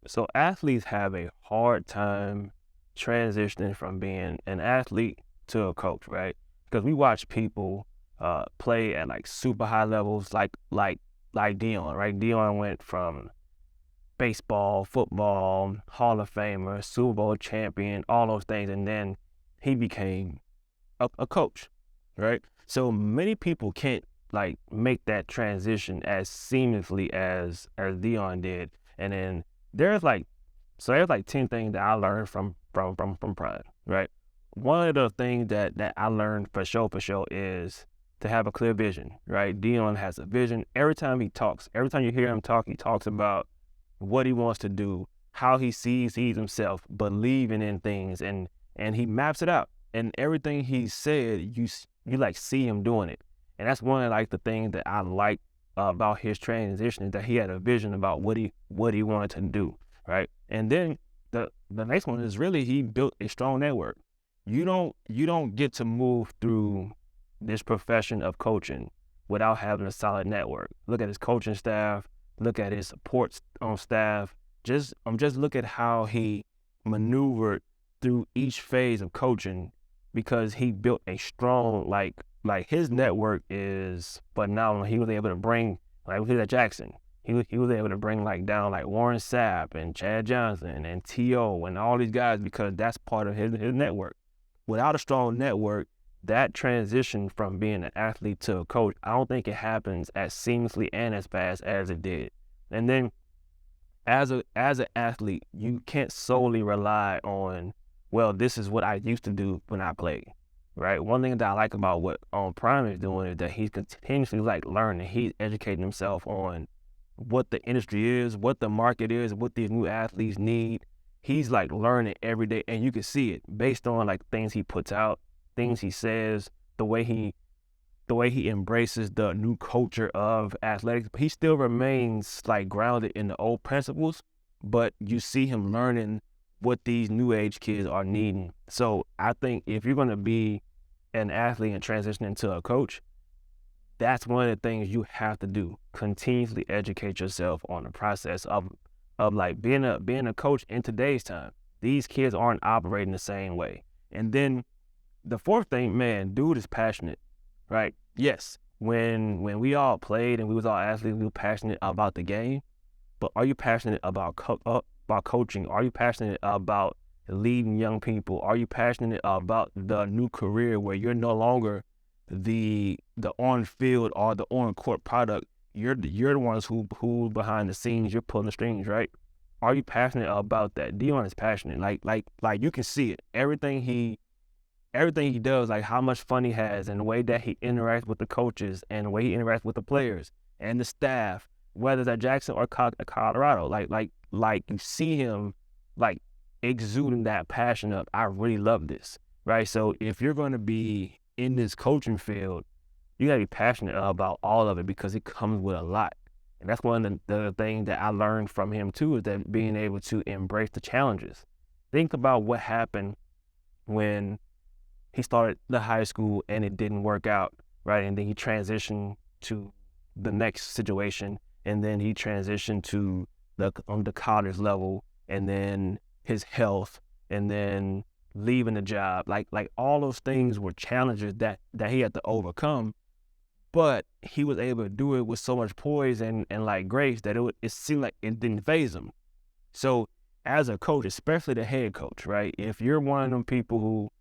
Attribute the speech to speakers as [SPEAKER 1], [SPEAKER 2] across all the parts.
[SPEAKER 1] So athletes have a hard time transitioning from being an athlete to a coach, right? Because we watch people play at like super high levels, like Dion, right? Dion went from baseball, football, Hall of Famer, Super Bowl champion, all those things, and then he became a coach, right? So many people can't like make that transition as seamlessly as Dion did. And then there's like there's like 10 things that I learned from Prime, right? One of the things that I learned for sure is to have a clear vision, right? Dion has a vision. Every time he talks, every time you hear him talk, he talks about what he wants to do, how he sees himself, believing in things, and he maps it out. And everything he said, you like see him doing it. And that's one of like the things that I like about his transition is that he had a vision about what he wanted to do, right? And then the next one is really he built a strong network. You don't get to move through this profession of coaching without having a solid network. Look at his coaching staff, look at his support on staff. Just look at how he maneuvered through each phase of coaching because he built a strong like his network is phenomenal. He was able to bring like he was at Jackson. He was able to bring like down like Warren Sapp and Chad Johnson and T.O. and all these guys because that's part of his network. Without a strong network, that transition from being an athlete to a coach, I don't think it happens as seamlessly and as fast as it did. And then as an athlete, you can't solely rely on, well, this is what I used to do when I played, right? One thing that I like about what Prime is doing is that he's continuously like learning. He's educating himself on what the industry is, what the market is, what these new athletes need. He's like learning every day, and you can see it based on like things he puts out, things he says, the way he embraces the new culture of athletics. He still remains like grounded in the old principles, but you see him learning what these new age kids are needing. So I think if you're going to be an athlete and transition into a coach, that's one of the things you have to do. Continuously educate yourself on the process of like being a coach in today's time. These kids aren't operating the same way. And then the fourth thing, man, dude is passionate, right? Yes, when we all played and we was all athletes, we were passionate about the game. But are you passionate about coaching? Are you passionate about leading young people? Are you passionate about the new career where you're no longer the on field or the on court product? You're the ones who behind the scenes. You're pulling the strings, right? Are you passionate about that? Dion is passionate. Like you can see it. Everything he does, like how much fun he has, and the way that he interacts with the coaches, and the way he interacts with the players and the staff, whether it's at Jackson or Colorado. Like you see him like exuding that passion of I really love this, right? So if you're going to be in this coaching field, you gotta be passionate about all of it because it comes with a lot. And that's one of the things that I learned from him too, is that being able to embrace the challenges. Think about what happened when he started the high school and it didn't work out, right? And then he transitioned to the next situation, and then he transitioned to the college level, and then his health, and then leaving the job. Like all those things were challenges that he had to overcome, but he was able to do it with so much poise and like grace that it seemed like it didn't faze him. So as a coach, especially the head coach, right? If you're one of them people who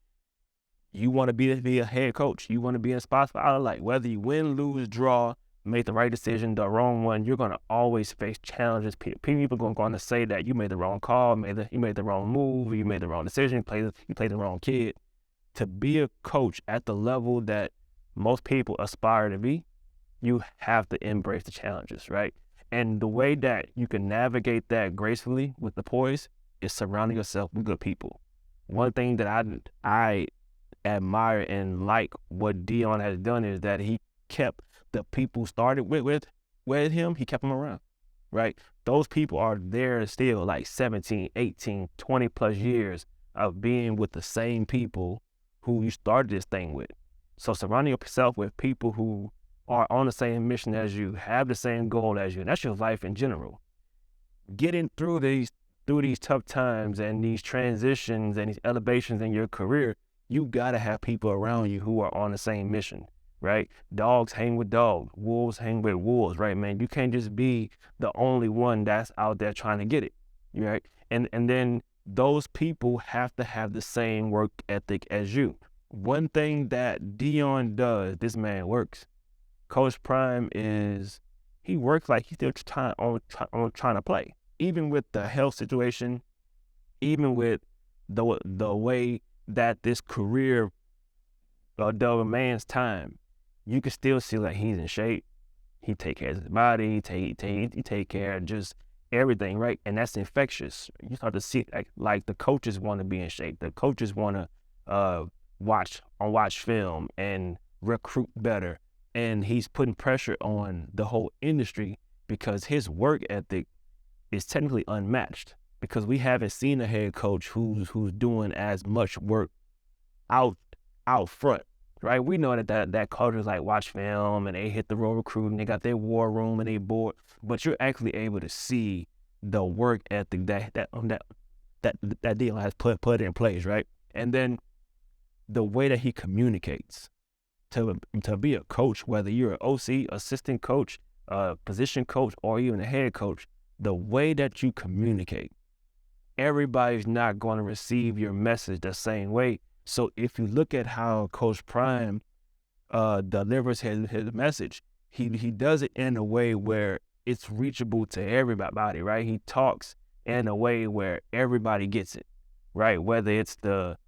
[SPEAKER 1] you want to be a head coach, you want to be in spots for out of light, whether you win, lose, draw, make the right decision, the wrong one, you're going to always face challenges. People are going to say that you made the wrong call, you made the wrong move, you made the wrong decision, you played the wrong kid. To be a coach at the level that most people aspire to be, you have to embrace the challenges, right? And the way that you can navigate that gracefully with the poise is surrounding yourself with good people. One thing that I admire and like what Dion has done is that he kept the people started with him, he kept them around, right? Those people are there still, like 17, 18, 20 plus years of being with the same people who you started this thing with. So surrounding yourself with people who are on the same mission as you, have the same goal as you, and that's your life in general. Getting through through these tough times and these transitions and these elevations in your career, you gotta have people around you who are on the same mission, right? Dogs hang with dogs, wolves hang with wolves, right, man? You can't just be the only one that's out there trying to get it, right? And then those people have to have the same work ethic as you. One thing that Dion does, this man works. Coach Prime he works like he's still trying to play, even with the health situation, even with the way that this career demands time. You can still see like he's in shape. He take care of his body. He take care of just everything, right? And that's infectious. You start to see like the coaches want to be in shape. The coaches want to watch film and recruit better. And he's putting pressure on the whole industry because his work ethic is technically unmatched, because we haven't seen a head coach who's doing as much work out front, right? We know that coaches like watch film and they hit the road recruiting, they got their war room and they board, but you're actually able to see the work ethic that Dion has put in place, right? And then the way that he communicates. To be a coach, whether you're an OC, assistant coach, position coach, or even a head coach, the way that you communicate, everybody's not going to receive your message the same way. So if you look at how Coach Prime delivers his message, he does it in a way where it's reachable to everybody, right? He talks in a way where everybody gets it, right? Whether it's the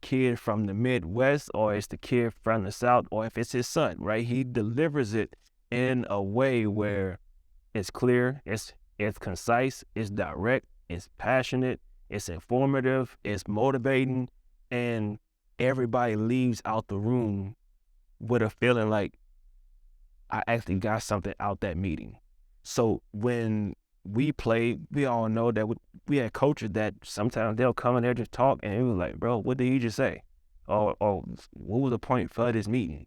[SPEAKER 1] kid from the Midwest, or it's the kid from the South, or if it's his son, right? He delivers it in a way where it's clear, it's concise, it's direct, it's passionate, it's informative, it's motivating, and everybody leaves out the room with a feeling like, I actually got something out that meeting. So when we play, we all know that we had coaches that sometimes they'll come in there just talk, and it was like, bro, what did he just say? Or what was the point for this meeting?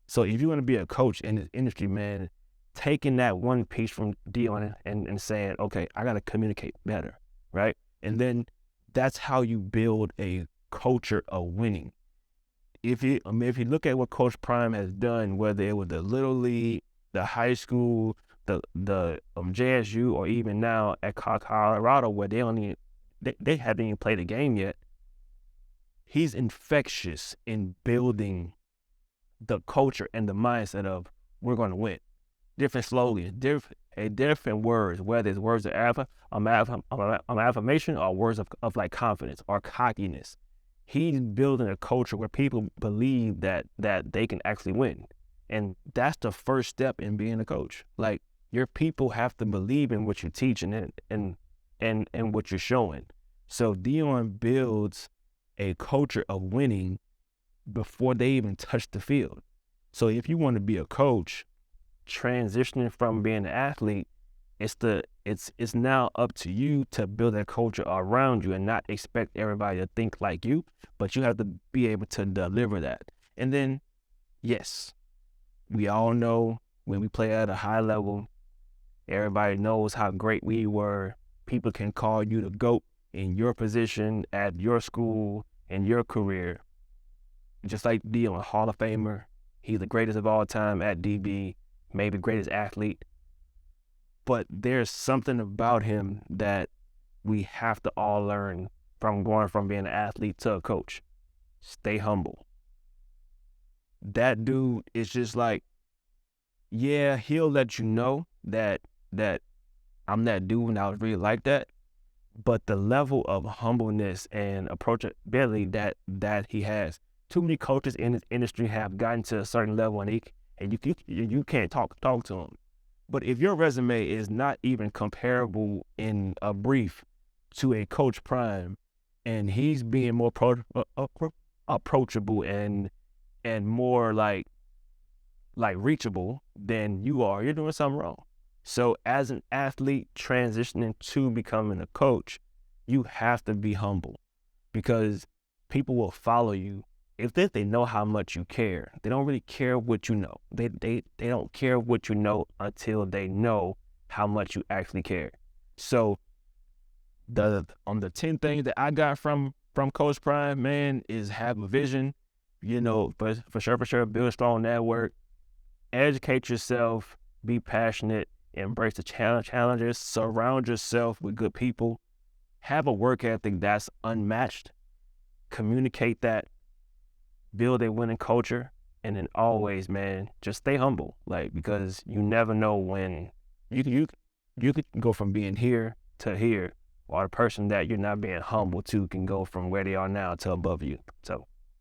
[SPEAKER 1] So if you want to be a coach in this industry, man, taking that one piece from Dion and saying, okay, I got to communicate better, right? And then that's how you build a culture of winning. If you look at what Coach Prime has done, whether it was the Little League, the high school, the JSU, or even now at Colorado, where they haven't even played a game yet, he's infectious in building the culture and the mindset of, we're going to win. Different slogans, different words, whether it's words of affirmation or words of like confidence or cockiness. He's building a culture where people believe that they can actually win. And that's the first step in being a coach. Like, your people have to believe in what you're teaching and what you're showing. So Dion builds a culture of winning before they even touch the field. So if you want to be a coach, transitioning from being an athlete, it's now up to you to build that culture around you and not expect everybody to think like you, but you have to be able to deliver that. And then, yes, we all know when we play at a high level, everybody knows how great we were. People can call you the GOAT in your position, at your school, in your career. Just like Dion, Hall of Famer. He's the greatest of all time at DB, maybe greatest athlete. But there's something about him that we have to all learn from going from being an athlete to a coach. Stay humble. That dude is just like, yeah, he'll let you know that I'm that dude and I was really like that. But the level of humbleness and approachability that he has, too many coaches in this industry have gotten to a certain level and you can't talk to them. But if your resume is not even comparable in a brief to a Coach Prime, and he's being more approachable and more like reachable than you are, you're doing something wrong. So as an athlete transitioning to becoming a coach, you have to be humble, because people will follow you if they know how much you care. They don't really care what you know. They don't care what you know until they know how much you actually care. So the 10 things that I got from Coach Prime, man, is have a vision, for sure, build a strong network, educate yourself, be passionate, embrace the challenges, surround yourself with good people, have a work ethic that's unmatched, communicate that, build a winning culture, and then always, man, just stay humble, because you never know when you could go from being here to here, or the person that you're not being humble to can go from where they are now to above you. So